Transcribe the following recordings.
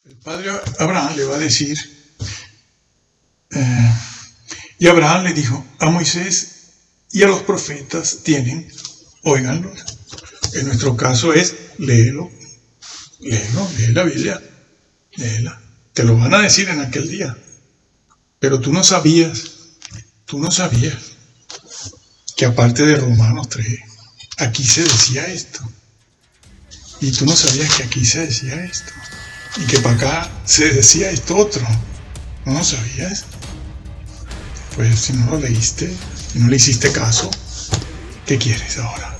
El padre Abraham le va a decir, y Abraham le dijo, a Moisés y a los profetas tienen, óiganlo. En nuestro caso es, léelo, lee la Biblia, léela. Te lo van a decir en aquel día. Pero tú no sabías que aparte de Romanos 3, aquí se decía esto. Y tú no sabías que aquí se decía esto. Y que para acá se decía esto otro. ¿No lo sabías? Pues si no lo leíste, si no le hiciste caso, ¿qué quieres ahora?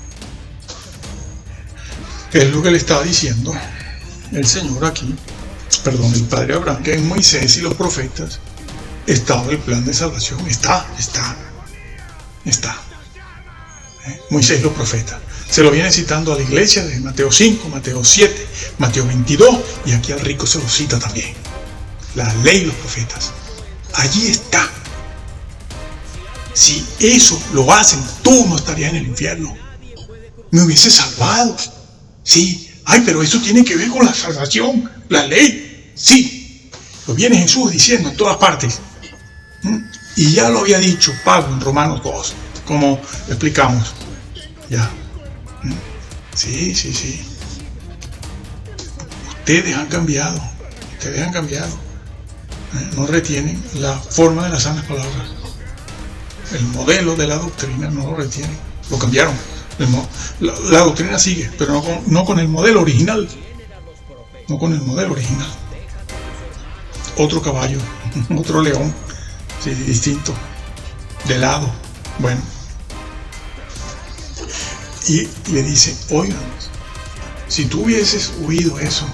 ¿Qué es lo que le estaba diciendo el Señor aquí? Perdón, el padre Abraham, que en Moisés y los profetas estaba el plan de salvación. Está. Moisés y los profetas. Se lo viene citando a la iglesia de Mateo 5, Mateo 7, Mateo 22, y aquí al rico se lo cita también. La ley y los profetas. Allí está. Si eso lo hacen, tú no estarías en el infierno. Me hubiese salvado. Sí. Ay, pero eso tiene que ver con la salvación, la ley. Sí. Lo viene Jesús diciendo en todas partes. Y ya lo había dicho Pablo en Romanos 2, como explicamos. Ya. Sí. Ustedes han cambiado. No retienen la forma de las sanas palabras. El modelo de la doctrina no lo retienen. Lo cambiaron. La doctrina sigue, pero no con el modelo original. No con el modelo original. Otro caballo, otro león, sí, distinto, de lado. Bueno. Y le dice, oigan, si tú hubieses oído eso,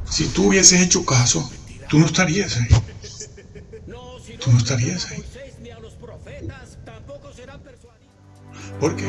si tú hubieses hecho caso, tú no estarías ahí. Tú no estarías ahí. ¿Por qué?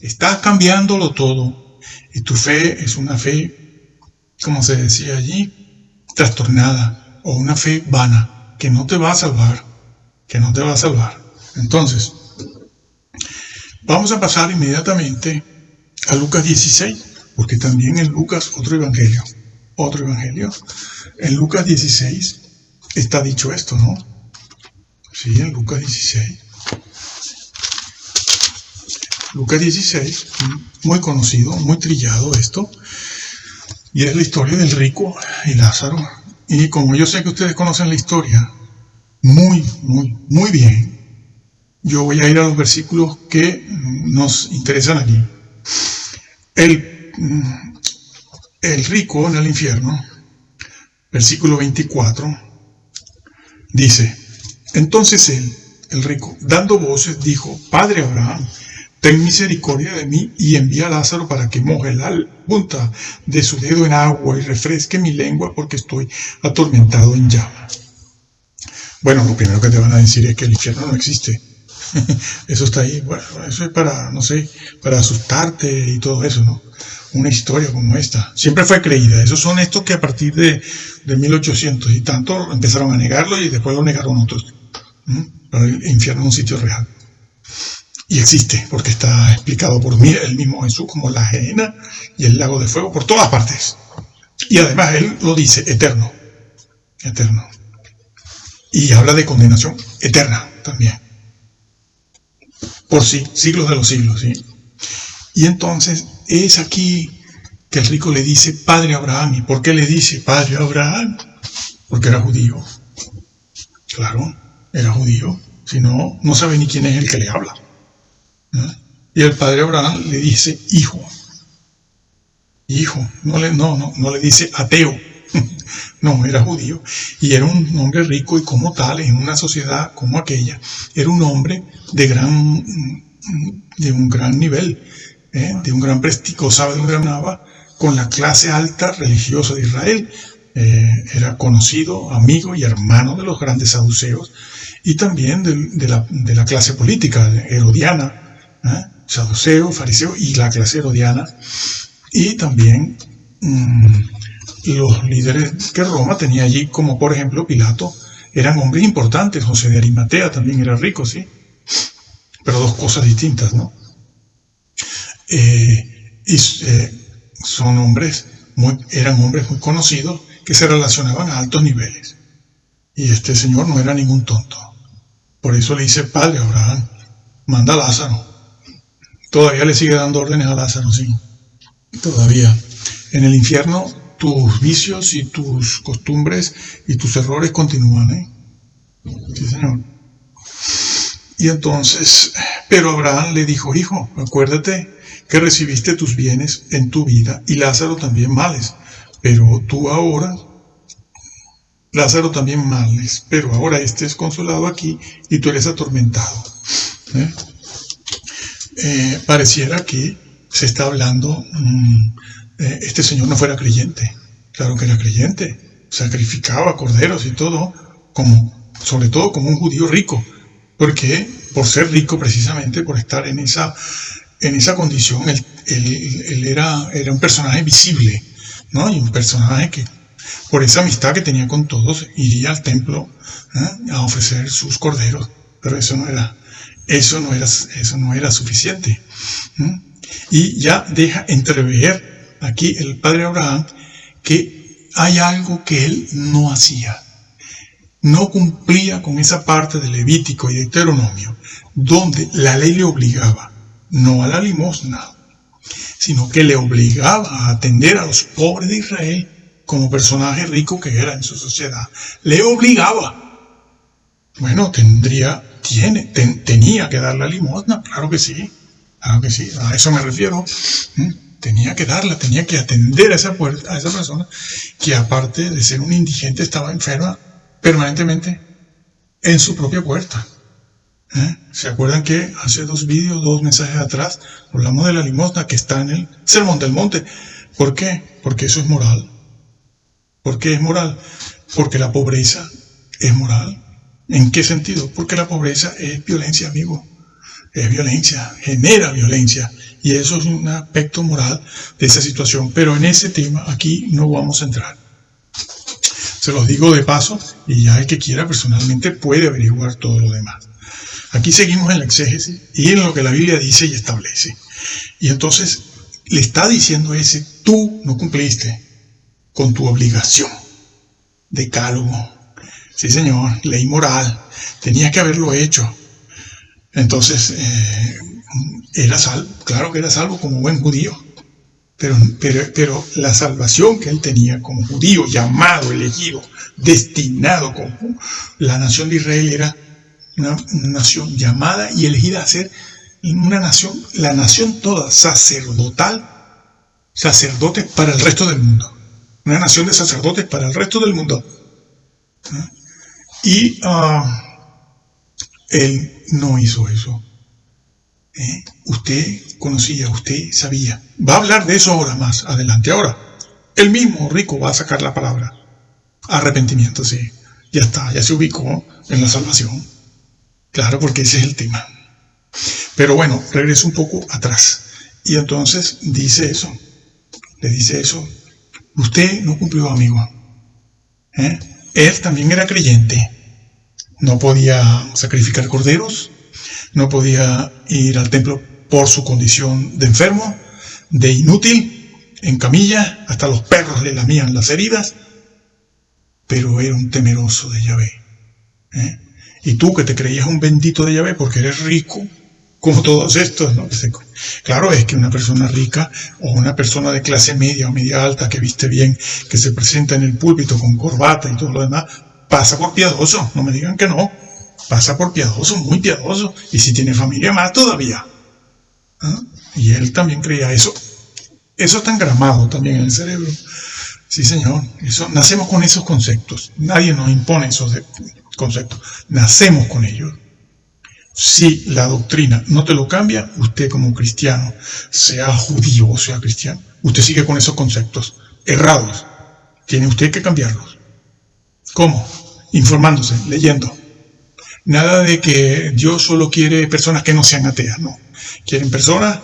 Estás cambiándolo todo y tu fe es una fe, como se decía allí, trastornada o una fe vana que no te va a salvar, Entonces, vamos a pasar inmediatamente a Lucas 16, porque también en Lucas otro evangelio. En Lucas 16 está dicho esto, ¿no? Sí, en Lucas 16. Lucas 16, muy conocido, muy trillado esto, y es la historia del rico y Lázaro. Y como yo sé que ustedes conocen la historia muy bien, yo voy a ir a los versículos que nos interesan aquí. El rico en el infierno, versículo 24, dice, entonces él, el rico, dando voces, dijo, Padre Abraham, ten misericordia de mí y envía a Lázaro para que moje la punta de su dedo en agua y refresque mi lengua porque estoy atormentado en llama. Bueno, lo primero que te van a decir es que el infierno no existe. Eso está ahí. Bueno, eso es para, no sé, para asustarte y todo eso, ¿no? Una historia como esta. Siempre fue creída. Esos son estos que a partir de 1800 y tanto empezaron a negarlo y después lo negaron otros. Pero el infierno es un sitio real. Y existe, porque está explicado por mí, el mismo Jesús, como la gehenna y el lago de fuego, por todas partes. Y además él lo dice, eterno. Y habla de condenación eterna también. Por sí, siglos de los siglos, ¿sí? Y entonces es aquí que el rico le dice, Padre Abraham. ¿Y por qué le dice, Padre Abraham? porque era judío. Claro, era judío. Si no, no sabe ni quién es el que le habla. Y el padre Abraham le dice hijo. Hijo, no le dice ateo. No, era judío. Y era un hombre rico y como tal, en una sociedad como aquella, era un hombre de un gran nivel, de un gran prestigio, gozaba de un gran nava con la clase alta religiosa de Israel. Era conocido, amigo y hermano de los grandes saduceos y también de la clase política herodiana, saduceo, fariseo y la clase herodiana, y también los líderes que Roma tenía allí, como por ejemplo Pilato, eran hombres importantes. José de Arimatea también era rico, sí, pero dos cosas distintas, ¿no? Eran hombres muy conocidos que se relacionaban a altos niveles. Y este señor no era ningún tonto. Por eso le dice, padre Abraham, manda a Lázaro. Todavía le sigue dando órdenes a Lázaro, sí. Todavía. En el infierno tus vicios y tus costumbres y tus errores continúan, ¿eh? Sí, señor. Y entonces, pero Abraham le dijo, hijo, acuérdate que recibiste tus bienes en tu vida y Lázaro también males. Pero tú ahora, Lázaro también males, pero ahora este es consolado aquí y tú eres atormentado. Pareciera que se está hablando, este señor no fuera creyente. Claro que era creyente, sacrificaba corderos y todo, sobre todo como un judío rico, porque por ser rico precisamente, por estar en esa condición, él era un personaje visible, ¿no? Y un personaje que, por esa amistad que tenía con todos, iría al templo a ofrecer sus corderos, pero eso no era suficiente. Y ya deja entrever aquí el padre Abraham que hay algo que él no hacía. No cumplía con esa parte de Levítico y de Deuteronomio, donde la ley le obligaba, no a la limosna, sino que le obligaba a atender a los pobres de Israel como personaje rico que era en su sociedad. Le obligaba. Bueno, tenía que dar la limosna, claro que sí, a eso me refiero. Tenía que darla, tenía que atender a esa persona que, aparte de ser un indigente, estaba enferma permanentemente en su propia puerta. ¿Se acuerdan que hace dos mensajes atrás, hablamos de la limosna que está en el Sermón del Monte? ¿Por qué? Porque eso es moral. ¿Por qué es moral? Porque la pobreza es moral. ¿En qué sentido? Porque la pobreza es violencia, amigo. Es violencia, genera violencia. Y eso es un aspecto moral de esa situación. Pero en ese tema aquí no vamos a entrar. Se los digo de paso y ya el que quiera personalmente puede averiguar todo lo demás. Aquí seguimos en la exégesis y en lo que la Biblia dice y establece. Y entonces le está diciendo tú no cumpliste con tu obligación. Decálogo. Sí, señor, ley moral. Tenías que haberlo hecho. Entonces, era salvo. Claro que era salvo como buen judío. Pero la salvación que él tenía como judío, llamado, elegido, destinado como la nación de Israel, era una nación llamada y elegida a ser una nación, la nación toda sacerdotes para el resto del mundo. Una nación de sacerdotes para el resto del mundo. Y él no hizo eso. Usted conocía, usted sabía. Va a hablar de eso ahora más adelante. Ahora, el mismo rico va a sacar la palabra arrepentimiento, sí. Ya está, ya se ubicó en la salvación. Claro, porque ese es el tema. Pero bueno, regreso un poco atrás. Y entonces dice eso. Le dice eso. Usted no cumplió, amigo. Él también era creyente. No podía sacrificar corderos. No podía ir al templo por su condición de enfermo, de inútil, en camilla. Hasta los perros le lamían las heridas. Pero era un temeroso de Yahvé. Y tú que te creías un bendito de Yahvé porque eres rico, como todos estos, ¿no? Claro, es que una persona rica o una persona de clase media o media alta que viste bien, que se presenta en el púlpito con corbata y todo lo demás, pasa por piadoso, no me digan que no, pasa por piadoso, muy piadoso, y si tiene familia más todavía. ¿Ah? Y él también creía eso. Eso está engramado también en el cerebro. Sí, señor, nacemos con esos conceptos, nadie nos impone esos conceptos, nacemos con ellos. Si la doctrina no te lo cambia, usted como cristiano, sea judío o sea cristiano, usted sigue con esos conceptos errados. Tiene usted que cambiarlos. ¿Cómo? Informándose, leyendo. Nada de que Dios solo quiere personas que no sean ateas, no. Quieren personas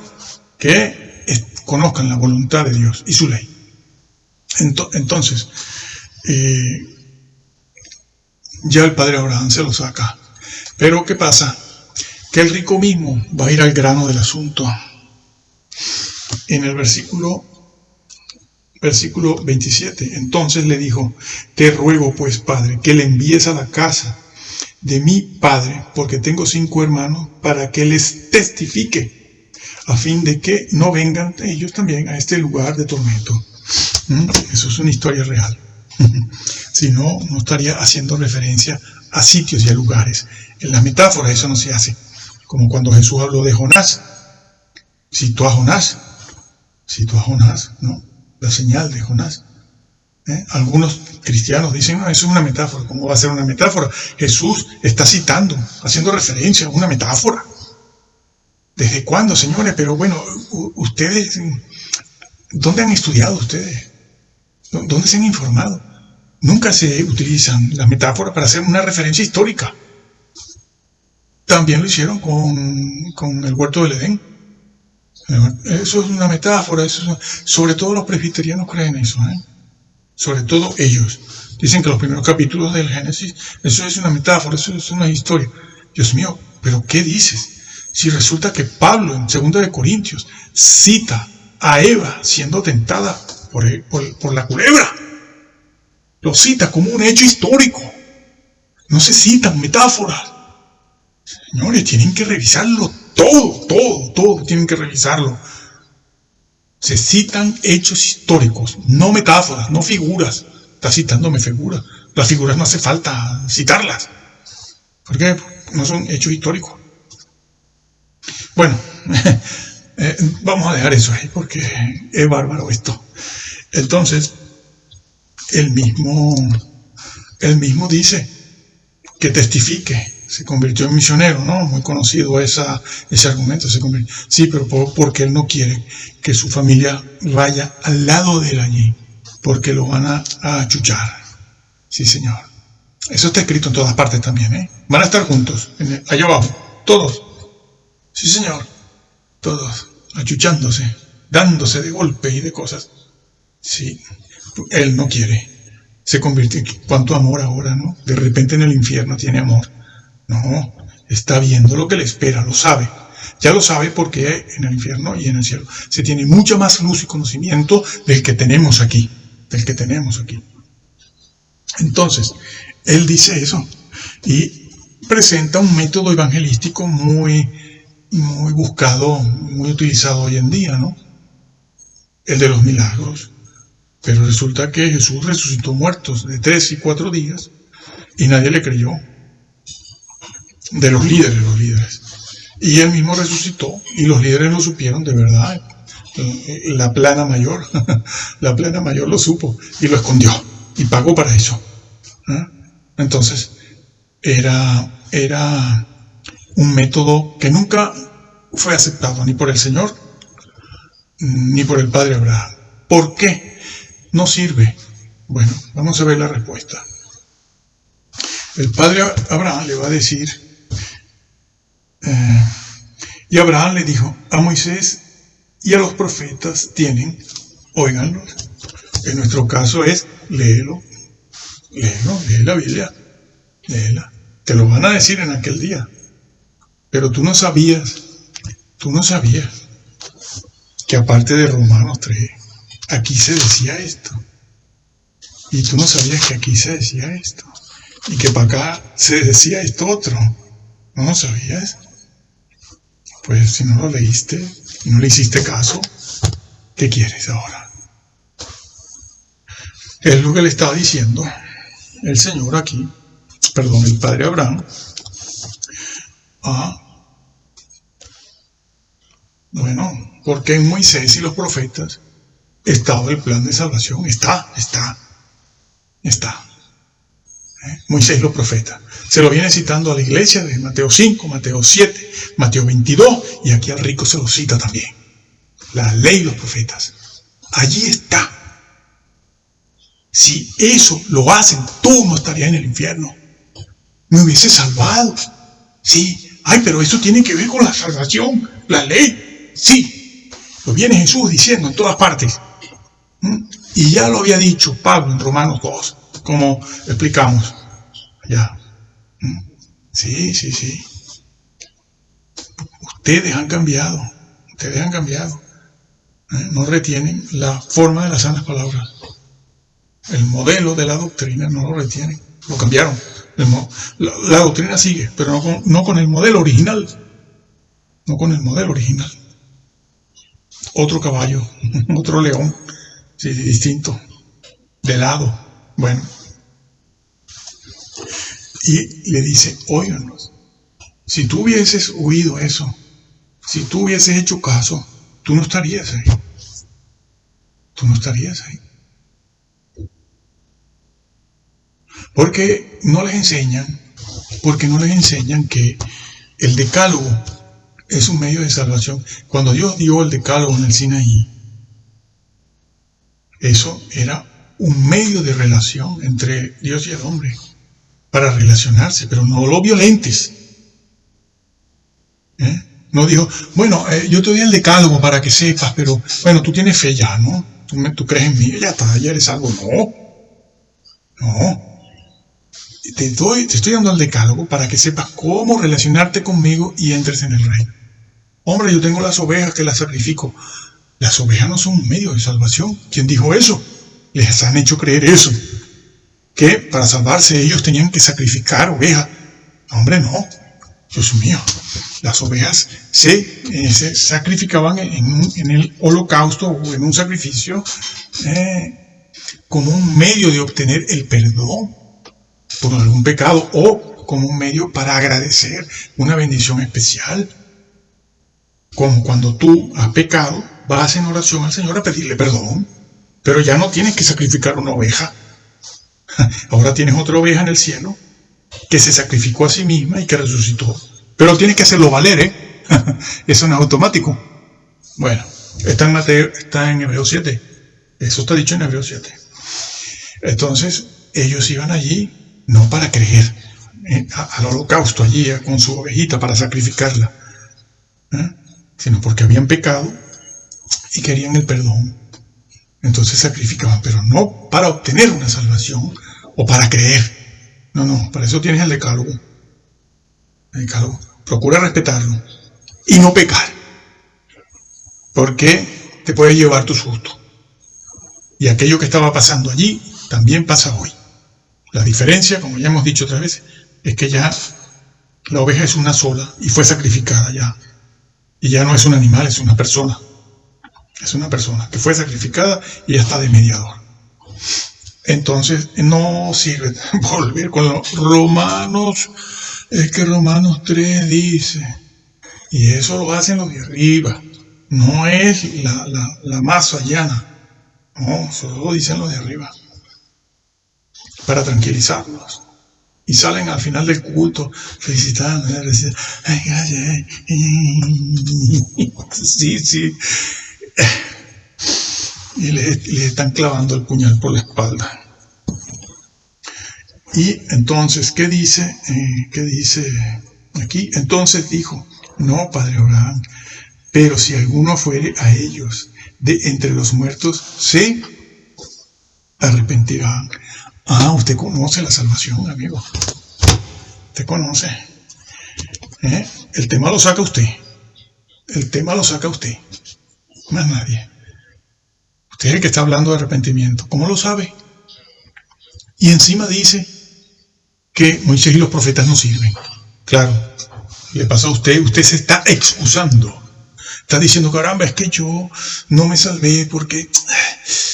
que conozcan la voluntad de Dios y su ley. Entonces, ya el padre Abraham se lo saca. Pero ¿qué pasa? Que el rico mismo va a ir al grano del asunto. En el versículo 27, entonces le dijo: te ruego pues, padre, que le envíes a la casa de mi padre, porque tengo 5 hermanos, para que les testifique, a fin de que no vengan ellos también a este lugar de tormento. Eso es una historia real. Si no, no estaría haciendo referencia a sitios y a lugares. En las metáforas eso no se hace. Como cuando Jesús habló de Jonás. Citó a Jonás, ¿no? La señal de Jonás. Algunos cristianos dicen: no, eso es una metáfora. ¿Cómo va a ser una metáfora? Jesús está citando, haciendo referencia a una metáfora. ¿Desde cuándo, señores? Pero bueno, ustedes, ¿dónde han estudiado ustedes? ¿Dónde se han informado? Nunca se utilizan las metáforas para hacer una referencia histórica. También lo hicieron con el huerto del Edén. Eso es una metáfora. Sobre todo los presbiterianos creen eso. Sobre todo ellos. Dicen que los primeros capítulos del Génesis, eso es una metáfora, eso es una historia. Dios mío, ¿pero qué dices? Si resulta que Pablo en 2 de Corintios cita a Eva siendo tentada por la culebra. Lo cita como un hecho histórico. No se citan metáforas. Señores, tienen que revisarlo todo tienen que revisarlo. Se citan hechos históricos, no metáforas, no figuras. Está citándome figuras. Las figuras no hace falta citarlas, porque no son hechos históricos. Bueno, vamos a dejar eso ahí, porque es bárbaro esto. Entonces, él mismo dice que testifique. Se convirtió en misionero, ¿no? Muy conocido ese argumento. Sí, pero porque él no quiere que su familia vaya al lado de él allí, porque lo van a achuchar. Sí, señor. Eso está escrito en todas partes también, Van a estar juntos, allá abajo, todos. Sí, señor. Todos, achuchándose, dándose de golpes y de cosas. Sí, él no quiere. Se convierte en cuánto amor ahora, ¿no? De repente en el infierno tiene amor. No, está viendo lo que le espera, lo sabe. Ya lo sabe porque en el infierno y en el cielo se tiene mucha más luz y conocimiento del que tenemos aquí. Entonces, él dice eso y presenta un método evangelístico muy buscado, muy utilizado hoy en día, ¿no? El de los milagros. Pero resulta que Jesús resucitó muertos de 3 y 4 días y nadie le creyó. De los líderes. Y él mismo resucitó y los líderes lo supieron de verdad. La plana mayor lo supo y lo escondió y pagó para eso. Entonces, era un método que nunca fue aceptado ni por el Señor ni por el padre Abraham. ¿Por qué no sirve? Bueno, vamos a ver la respuesta. El padre Abraham le va a decir, y Abraham le dijo: a Moisés y a los profetas tienen, óiganlos. En nuestro caso es, lee la Biblia, léela. Te lo van a decir en aquel día. Pero tú no sabías que aparte de Romanos 3, aquí se decía esto. Y tú no sabías que aquí se decía esto. Y que para acá se decía esto otro. ¿No lo sabías? Pues si no lo leíste y no le hiciste caso, ¿qué quieres ahora? Es lo que le estaba diciendo el Señor aquí, perdón, el Padre Abraham. Bueno, porque en Moisés y los profetas estaba el plan de salvación. Está. Moisés y los profetas. Se lo viene citando a la iglesia de Mateo 5, Mateo 7, Mateo 22, y aquí al rico se lo cita también. La ley y los profetas. Allí está. Si eso lo hacen, tú no estarías en el infierno. Me hubiese salvado. Sí. Ay, pero eso tiene que ver con la salvación, la ley. Sí. Lo viene Jesús diciendo en todas partes. Y ya lo había dicho Pablo en Romanos 2, como explicamos allá. Sí. Ustedes han cambiado. No retienen la forma de las sanas palabras. El modelo de la doctrina no lo retienen. Lo cambiaron. La doctrina sigue, pero no con el modelo original. No con el modelo original. Otro caballo, otro león. Sí, distinto. De lado. Bueno. Y le dice, óiganos, si tú hubieses oído eso, si tú hubieses hecho caso, tú no estarías ahí. Porque no les enseñan que el decálogo es un medio de salvación. Cuando Dios dio el decálogo en el Sinaí, eso era un medio de relación entre Dios y el hombre, para relacionarse, pero no lo violentes. No dijo, bueno, yo te doy el decálogo para que sepas, pero bueno, tú tienes fe ya, ¿no? Tú crees en mí, ya está, ya eres algo. No. Te estoy dando el decálogo para que sepas cómo relacionarte conmigo y entres en el reino. Hombre, yo tengo las ovejas que las sacrifico. Las ovejas no son un medio de salvación. ¿Quién dijo eso? Les han hecho creer eso. Que para salvarse ellos tenían que sacrificar ovejas. Hombre, no. Dios mío. Las ovejas se sacrificaban en el holocausto o en un sacrificio como un medio de obtener el perdón por algún pecado o como un medio para agradecer una bendición especial. Como cuando tú has pecado, vas en oración al Señor a pedirle perdón, pero ya no tienes que sacrificar una oveja. Ahora tienes otra oveja en el cielo que se sacrificó a sí misma y que resucitó. Pero tienes que hacerlo valer, Eso no es automático. Bueno, está en Hebreos 7. Eso está dicho en Hebreos 7. Entonces, ellos iban allí no para creer al holocausto allí con su ovejita para sacrificarla, sino porque habían pecado y querían el perdón. Entonces sacrificaban, pero no para obtener una salvación o para creer. No, para eso tienes el decálogo. El decálogo. Procura respetarlo y no pecar, porque te puede llevar tu susto. Y aquello que estaba pasando allí también pasa hoy. La diferencia, como ya hemos dicho otras veces, es que ya la oveja es una sola y fue sacrificada ya. Y ya no es un animal, es una persona. Es una persona que fue sacrificada y ya está de mediador. Entonces, no sirve volver con los Romanos. Es que Romanos 3 dice, y eso lo hacen los de arriba. No es la masa llana. No, solo lo dicen los de arriba. Para tranquilizarlos. Y salen al final del culto felicitando. Sí. Y les están clavando el puñal por la espalda. Y entonces, ¿qué dice aquí? Entonces dijo, no, Padre Abraham, pero si alguno fuere a ellos de entre los muertos, se arrepentirán. Usted conoce la salvación, amigo. Usted conoce. El tema lo saca usted. Más nadie. Usted es el que está hablando de arrepentimiento. ¿Cómo lo sabe? Y encima dice que Moisés y los profetas no sirven. Claro, le pasa a usted, usted se está excusando. Está diciendo, caramba, es que yo no me salvé porque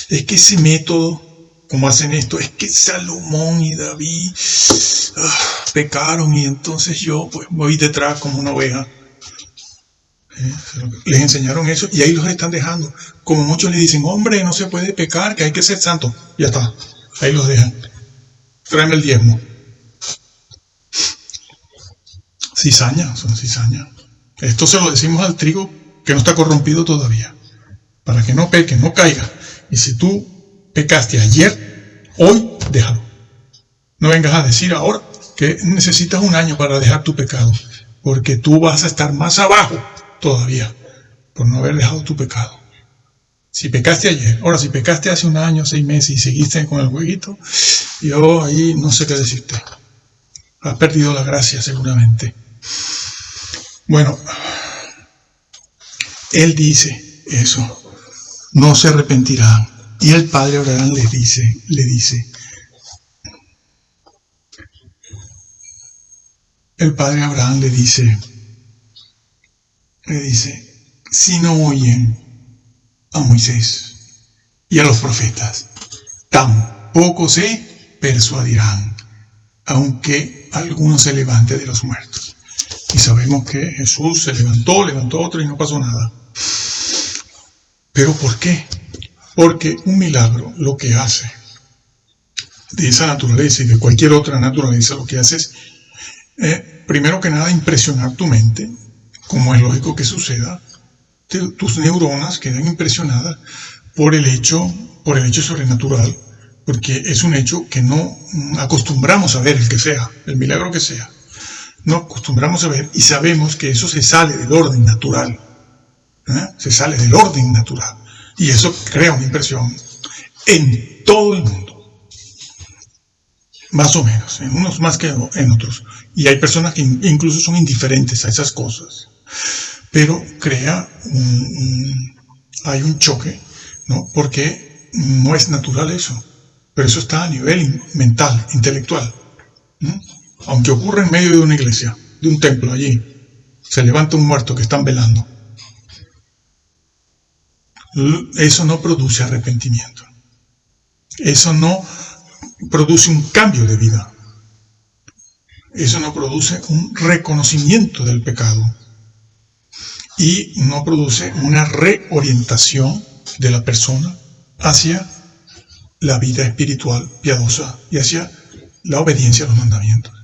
es que ese método, como hacen esto, es que Salomón y David pecaron y entonces yo pues voy detrás como una oveja. Les enseñaron eso y ahí los están dejando. Como muchos le dicen, hombre, no se puede pecar, que hay que ser santo. Ya está, ahí los dejan. Tráeme el diezmo. Cizaña, son cizaña. Esto se lo decimos al trigo que no está corrompido todavía, para que no peque, no caiga. Y si tú pecaste ayer, hoy déjalo. No vengas a decir ahora que necesitas un año para dejar tu pecado, porque tú vas a estar más abajo todavía por no haber dejado tu pecado. Si pecaste ayer, ahora si pecaste hace un año, 6 meses y seguiste con el jueguito, yo ahí no sé qué decirte. Has perdido la gracia seguramente. Bueno, él dice eso, no se arrepentirán. Y el padre Abraham le dice, el padre Abraham le dice, si no oyen a Moisés y a los profetas, tampoco se persuadirán, aunque alguno se levante de los muertos. Y sabemos que Jesús se levantó otro y no pasó nada. ¿Pero por qué? Porque un milagro lo que hace, de esa naturaleza y de cualquier otra naturaleza, lo que hace es, primero que nada, impresionar tu mente, como es lógico que suceda. Tus neuronas quedan impresionadas por el hecho sobrenatural, porque es un hecho que no acostumbramos a ver, el que sea, el milagro que sea. No acostumbramos a ver y sabemos que eso se sale del orden natural. Se sale del orden natural. Y eso crea una impresión en todo el mundo. Más o menos, en unos más que en otros. Y hay personas que incluso son indiferentes a esas cosas. Pero crea hay un choque, ¿no? Porque no es natural eso. Pero eso está a nivel mental, intelectual. Aunque ocurra en medio de una iglesia, de un templo allí, se levanta un muerto que están velando. Eso no produce arrepentimiento. Eso no produce un cambio de vida. Eso no produce un reconocimiento del pecado. Y no produce una reorientación de la persona hacia la vida espiritual piadosa y hacia la obediencia a los mandamientos.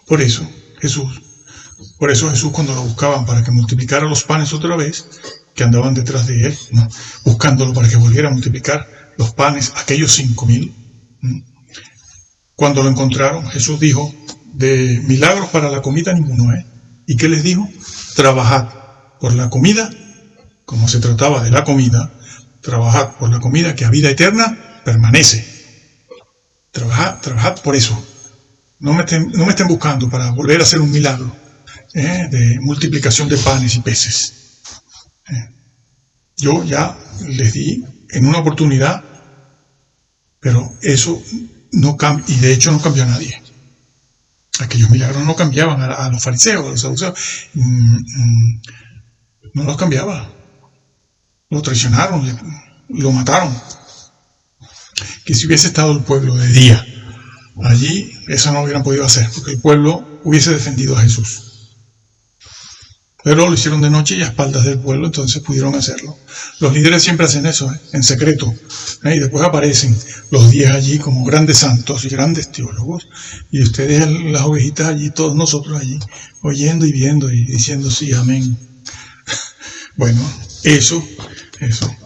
Por eso Jesús cuando lo buscaban para que multiplicara los panes otra vez, que andaban detrás de él, ¿no? Buscándolo para que volviera a multiplicar los panes, aquellos 5,000. Cuando lo encontraron, Jesús dijo, de milagros para la comida ninguno, ¿Y qué les dijo? Trabajad por la comida, como se trataba de la comida, trabajad por la comida que a vida eterna permanece. Trabajad por eso. No me estén buscando para volver a hacer un milagro de multiplicación de panes y peces. Yo ya les di en una oportunidad, pero eso no cambia, y de hecho no cambió a nadie. Aquellos milagros no cambiaban a los fariseos, a los saduceos. No los cambiaba. Lo traicionaron, lo mataron. Que si hubiese estado el pueblo de día allí, eso no lo hubieran podido hacer, porque el pueblo hubiese defendido a Jesús. Pero lo hicieron de noche y a espaldas del pueblo, entonces pudieron hacerlo. Los líderes siempre hacen eso, en secreto. Y después aparecen los 10 allí como grandes santos y grandes teólogos. Y ustedes, las ovejitas allí, todos nosotros allí, oyendo y viendo y diciendo sí, amén. Bueno, eso.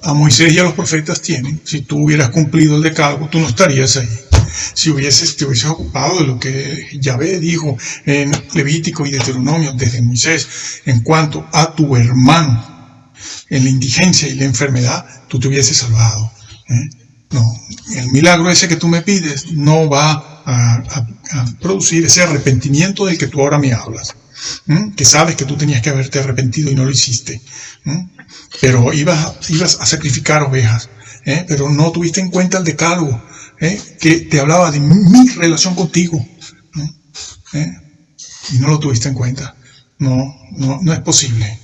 A Moisés y a los profetas tienen. Si tú hubieras cumplido el decálogo, tú no estarías ahí. Si te hubieses ocupado de lo que Yahvé dijo en Levítico y Deuteronomio desde Moisés en cuanto a tu hermano, en la indigencia y la enfermedad, tú te hubieses salvado. No, el milagro ese que tú me pides no va a producir ese arrepentimiento del que tú ahora me hablas. Que sabes que tú tenías que haberte arrepentido y no lo hiciste. Pero ibas a sacrificar ovejas, pero no tuviste en cuenta el decálogo, que te hablaba de mi relación contigo, y no lo tuviste en cuenta. No es posible.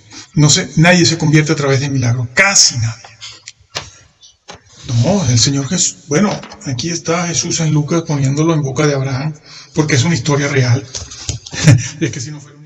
Nadie se convierte a través de milagros, casi nadie. No, el Señor Jesús, bueno, aquí está Jesús en Lucas poniéndolo en boca de Abraham, porque es una historia real. Es que si no fuera